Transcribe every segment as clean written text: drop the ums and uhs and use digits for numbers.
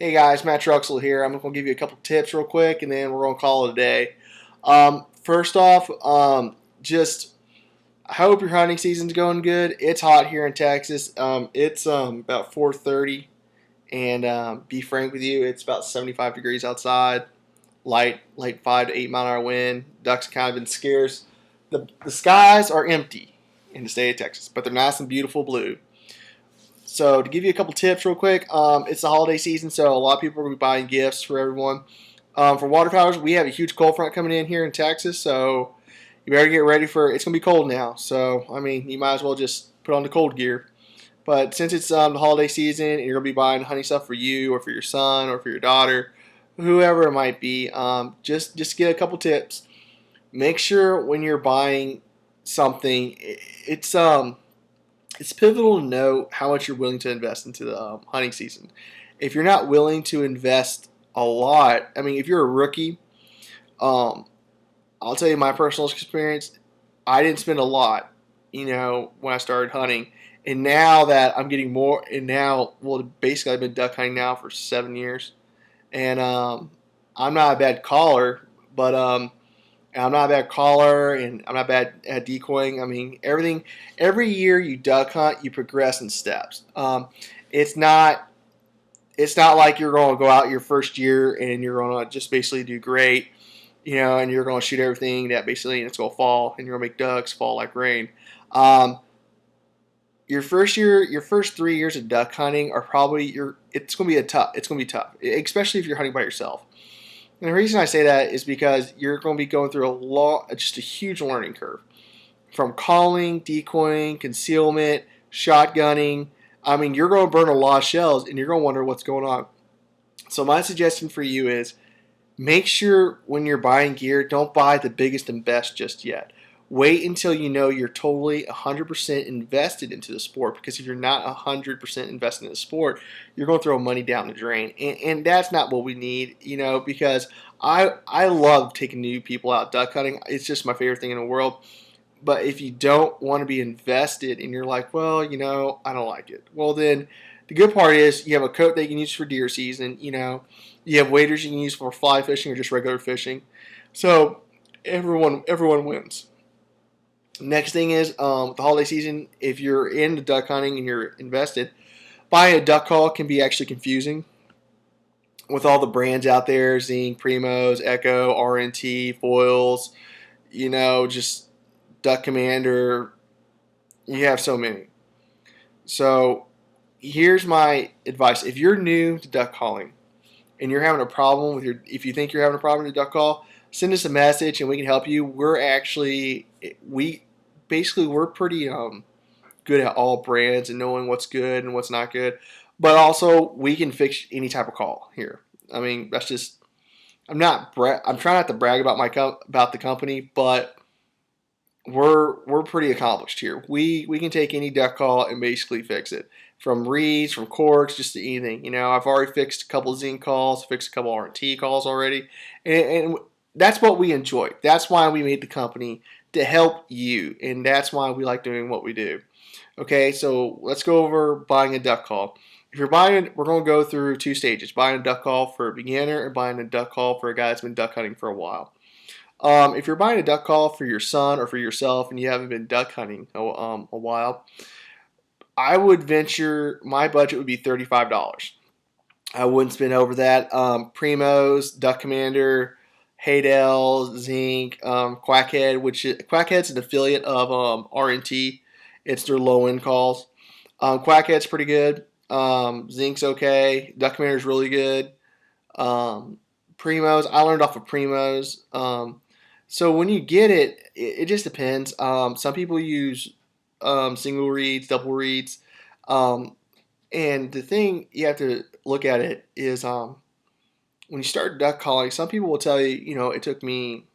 Hey guys, Matt Truxell here. I'm going to give you a couple tips real quick, and then we're going to call it a day. First off, just I hope your hunting season's going good. It's hot here in Texas. It's about 4:30, and be frank with you, it's about 75 degrees outside. Light 5 to 8 mile an hour wind. Ducks have kind of been scarce. The skies are empty in the state of Texas, but they're nice and beautiful blue. So to give you a couple tips real quick, it's the holiday season, so a lot of people are going to be buying gifts for everyone. For waterfowlers, we have a huge cold front coming in here in Texas, so you better get ready for it. It's going to be cold now, so I mean, you might as well just put on the cold gear. But since it's the holiday season and you're going to be buying hunting stuff for you or for your son or for your daughter, whoever it might be, just get a couple tips. Make sure when you're buying something, it's pivotal to know how much you're willing to invest into the hunting season. If you're not willing to invest a lot, I mean, if you're a rookie, um, I'll tell you my personal experience. I didn't spend a lot, when I started hunting, and now that I'm getting more, and now, well, basically I've been duck hunting now for 7 years, and I'm not a bad caller, but and I'm not a bad caller, and I'm not bad at decoying. I mean, everything. Every year you duck hunt, you progress in steps. It's not. It's not like you're going to go out your first year and you're going to just basically do great, and you're going to shoot everything that basically it's going to fall, and you're going to make ducks fall like rain. Um, your first year, your first 3 years of duck hunting are probably your. It's going to be a tough. It's going to be tough, especially if you're hunting by yourself. And the reason I say that is because you're going to be going through just a huge learning curve from calling, decoying, concealment, shotgunning. I mean, you're going to burn a lot of shells and you're going to wonder what's going on. So, my suggestion for you is make sure when you're buying gear, don't buy the biggest and best just yet. Wait until you know you're totally 100% invested into the sport, because if you're not 100% invested in the sport, you're going to throw money down the drain. And that's not what we need, because I love taking new people out duck hunting. It's just my favorite thing in the world. But if you don't want to be invested and you're like, well, I don't like it. Well, then the good part is you have a coat that you can use for deer season. You have waders you can use for fly fishing or just regular fishing. So everyone wins. Next thing is the holiday season. If you're into duck hunting and you're invested, buying a duck call can be actually confusing with all the brands out there: Zing, Primos, Echo, RNT, Foils. Just Duck Commander. You have so many. So here's my advice: if you're new to duck calling and you're having a problem if you think you're having a problem with your duck call, send us a message and we can help you. We're pretty good at all brands and knowing what's good and what's not good, but also we can fix any type of call here. I mean, that's just I'm trying not to brag about about the company, but we're pretty accomplished here. We can take any duck call and basically fix it, from reeds, from corks, just to anything. I've already fixed a couple of Zing calls, fixed a couple of RT calls already, and that's what we enjoy. That's why we made the company, to help you, and that's why we like doing what we do. Okay, so let's go over buying a duck call. If you're buying, we're going to go through two stages: buying a duck call for a beginner and buying a duck call for a guy that's been duck hunting for a while. If you're buying a duck call for your son or for yourself and you haven't been duck hunting a while, I would venture my budget would be $35. I wouldn't spend over that. Primos, Duck Commander, Haydel, Zink, Quackhead, Quackhead's an affiliate of RNT. It's their low end calls. Quackhead's pretty good. Zink's okay. Duck Commander's really good. Primos, I learned off of Primos. So when you get it just depends. Some people use single reads, double reads. Um, and the thing you have to look at it is when you start duck calling, some people will tell you, it took me,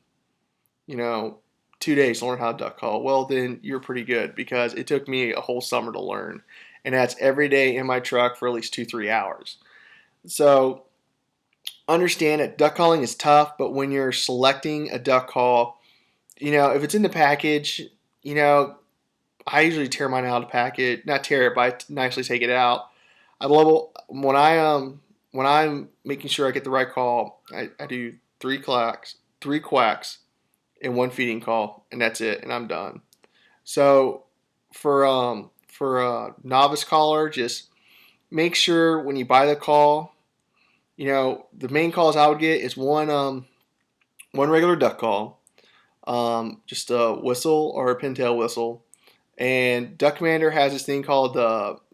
you know, 2 days to learn how to duck call. Well, then you're pretty good, because it took me a whole summer to learn. And that's every day in my truck for at least 2-3 hours. So understand that duck calling is tough, but when you're selecting a duck call, if it's in the package, you know, I usually tear mine out of the package, not tear it, but I nicely take it out. I level when I when I'm making sure I get the right call, I do three quacks, and one feeding call, and that's it, and I'm done. So for a novice caller, just make sure when you buy the call, the main calls I would get is one regular duck call, just a whistle or a pintail whistle, and Duck Commander has this thing called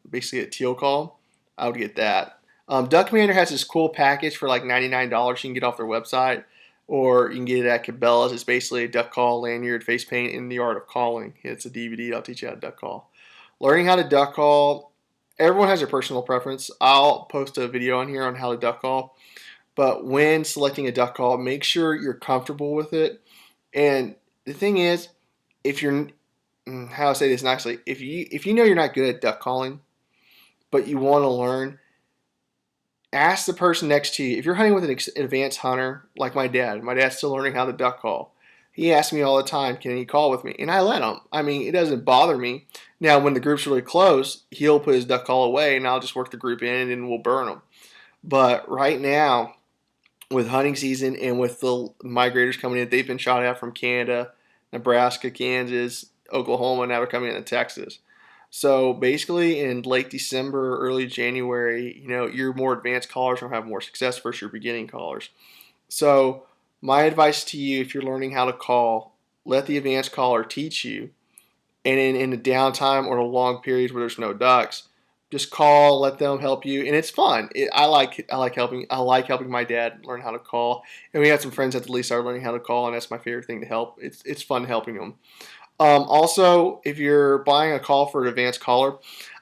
basically a teal call. I would get that. Duck Commander has this cool package for like $99 you can get off their website, or you can get it at Cabela's. It's basically a duck call lanyard, face paint, in the art of calling. It's a DVD. I'll teach you how to duck call. Learning how to duck call. Everyone has their personal preference. I'll post a video on here on how to duck call. But when selecting a duck call, make sure you're comfortable with it. And the thing is, if you're how to say this nicely, if you know you're not good at duck calling, but you want to learn, ask the person next to you. If you're hunting with an advanced hunter like my dad's still learning how to duck call. He asks me all the time, can he call with me? And I let him. I mean, it doesn't bother me. Now, when the group's really close, he'll put his duck call away, and I'll just work the group in, and we'll burn them. But right now, with hunting season and with the migrators coming in, they've been shot at from Canada, Nebraska, Kansas, Oklahoma, now they're coming into Texas. So basically, in late December, early January, your more advanced callers will have more success versus your beginning callers. So my advice to you, if you're learning how to call, let the advanced caller teach you. And in the downtime or the long periods where there's no ducks, just call, let them help you, and it's fun. I like helping. I like helping my dad learn how to call, and we had some friends at the lease are learning how to call, and that's my favorite thing to help. It's fun helping them. Also, if you're buying a call for an advanced caller,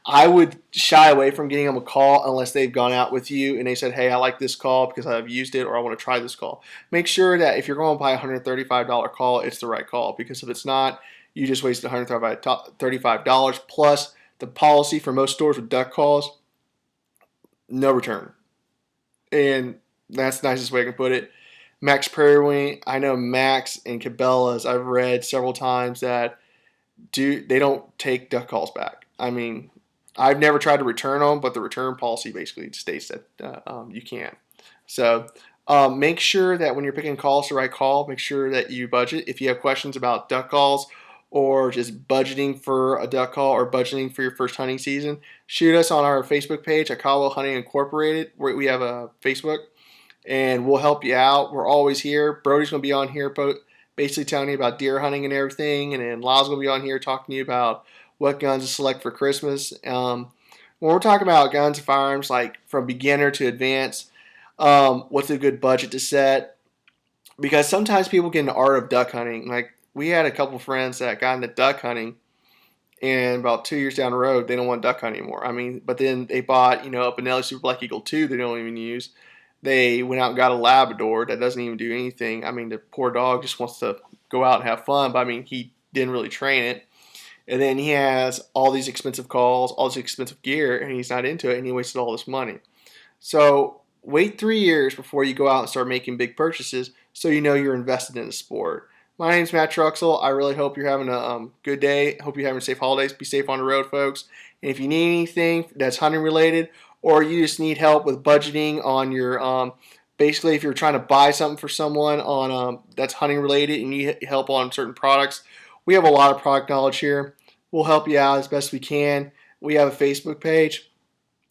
I would shy away from getting them a call unless they've gone out with you and they said, hey, I like this call because I've used it or I want to try this call. Make sure that if you're going to buy a $135 call, it's the right call, because if it's not, you just wasted $135 plus the policy for most stores with duck calls, no return. And that's the nicest way I can put it. Max Prairie Wing, I know Max and Cabela's, I've read several times that they don't take duck calls back. I mean, I've never tried to return them, but the return policy basically states that you can. So make sure that when you're picking calls, the right call, make sure that you budget. If you have questions about duck calls or just budgeting for a duck call or budgeting for your first hunting season, shoot us on our Facebook page at Caldwell Hunting Incorporated. We have a Facebook, and we'll help you out. We're always here. Brody's going to be on here basically telling you about deer hunting and everything, and then Lyle's going to be on here talking to you about what guns to select for Christmas. When we're talking about guns and firearms, like from beginner to advanced, what's a good budget to set? Because sometimes people get in the art of duck hunting. Like, we had a couple friends that got into duck hunting, and about 2 years down the road, they don't want duck hunting anymore. I mean, but then they bought, a Benelli Super Black Eagle 2 they don't even use. They went out and got a Labrador that doesn't even do anything. I mean, the poor dog just wants to go out and have fun, but I mean, he didn't really train it. And then he has all these expensive calls, all this expensive gear, and he's not into it, and he wasted all this money. So wait 3 years before you go out and start making big purchases so you know you're invested in the sport. My name's Matt Truxell. I really hope you're having a good day. Hope you're having safe holidays. Be safe on the road, folks. And if you need anything that's hunting related, or you just need help with budgeting on your, basically if you're trying to buy something for someone on that's hunting related and you need help on certain products, we have a lot of product knowledge here. We'll help you out as best we can. We have a Facebook page.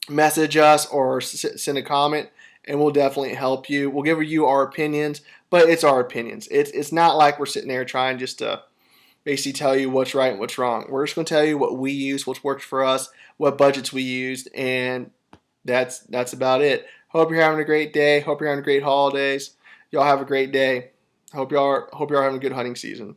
Message us or send a comment, and we'll definitely help you. We'll give you our opinions, but it's our opinions. It's not like we're sitting there trying just to basically tell you what's right and what's wrong. We're just going to tell you what we use, what's worked for us, what budgets we used, and that's about it. Hope you're having a great day. Hope you're having great holidays. Y'all have a great day. Hope y'all are having a good hunting season.